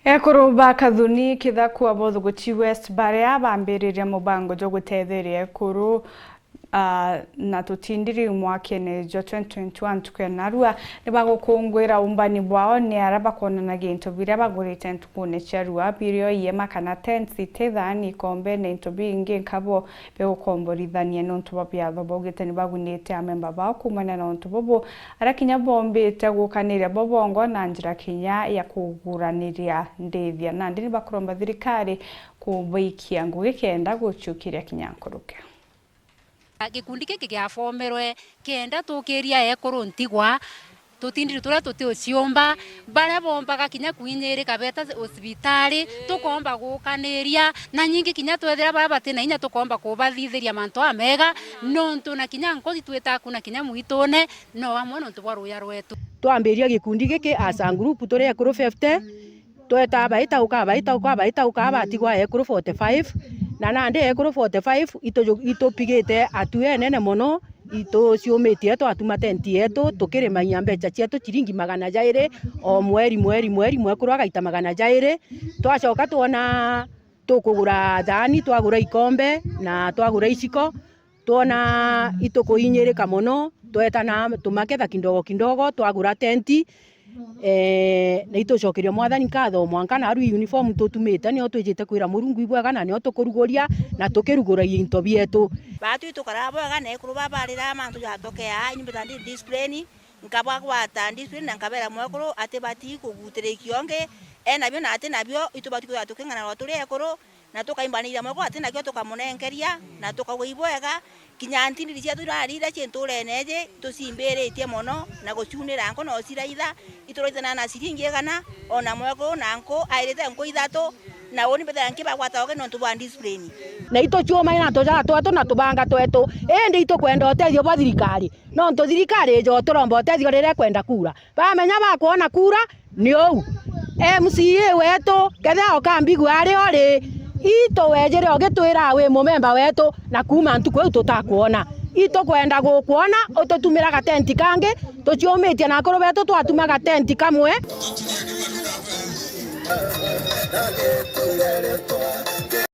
Ekuruba kathuni kithaku abothuguti West baria bambiriria mubango jo gutetheria ekuru na tutindiri mwakene jo 2021 tukenarua nibagukungwira umbani bwao ni araba konanagia into biria bagurite ntukune charua birio yema kana tensi tethani kombe na into bingi nkabo begukomborithania nontu babia thobogite nibagunite amemba bao kumana na nontu bobo arakinya bombite gukaniria bobongo na njira kinya ya kuguraniria ndethia na ndini bakuromba thirikari kubikia ngugi kenda guchukiria kinyankuruke. Gikundi giki giafomerwe kenda tukiria ekuru ntigwa tutindiri turia tuticiomba baria bombaga kinya kwinyiri kabeta hospitali tukomba gukaniria na nyingi kinya twethera baria batina inya tukomba kubathithiria mantu amega nontu na kinya nkothi twita kuna kinya mwitone no amwe nontu bwa ruya rwetu twambiria gikundi giki asa group turi ekuru 50 tweta baita uka batigwa ekuru 45 na nande ekuru 45 itupigite atue nene muno ito ciumitie twatuma tenti yetu tukirimanya mbeca cietu ciringi 200 o mweri ekuru agaita 200 twacoka tuona tukugura thani twagura ikombe na twagura iciko tuona itukuhinyirika muno twetana tumaketha kidogo twagura tenti na itucokeria mwathani katho mwanka na aru uniform tutumite nio twijite kwira murungu ibwega na nio tukuruguria na tukirugura into bietu batu tukara bwega na ekuru babarira mantu yatokea ni betandi discipline nkabwa kwata discipline na nkabera mwekuru ate bati kugutire kionge nabyo na ate nabyo itubati tukengana na turi ekuru na tukaimbanira mwekuru ate nakyo tukamunengeria na tukagwibwega kinyantindiri cia turarira cinture neje tucimbiritie muno na gucunira nko no ciraitha ituroitana na ciringi gana ona mweko na nko airite nko ithatu na woni betha nkiba gwataoge no tuba discipline na ito chuma ina toja twetu na tubanga twetu indi ito kwenda utethio bwa thirikari no nto thirikari jo turomba utethio rire kwenda kura bamenya bakuona kura ni ou MCA wetu ketha okambigu ari ori ito wejere ogitwira we mumemba wetu na kuma ntuku eu tutakuona ito kwenda gukuona ututumira gatenti kange tuciumitie na akuru betu twatuma gatenti kamwe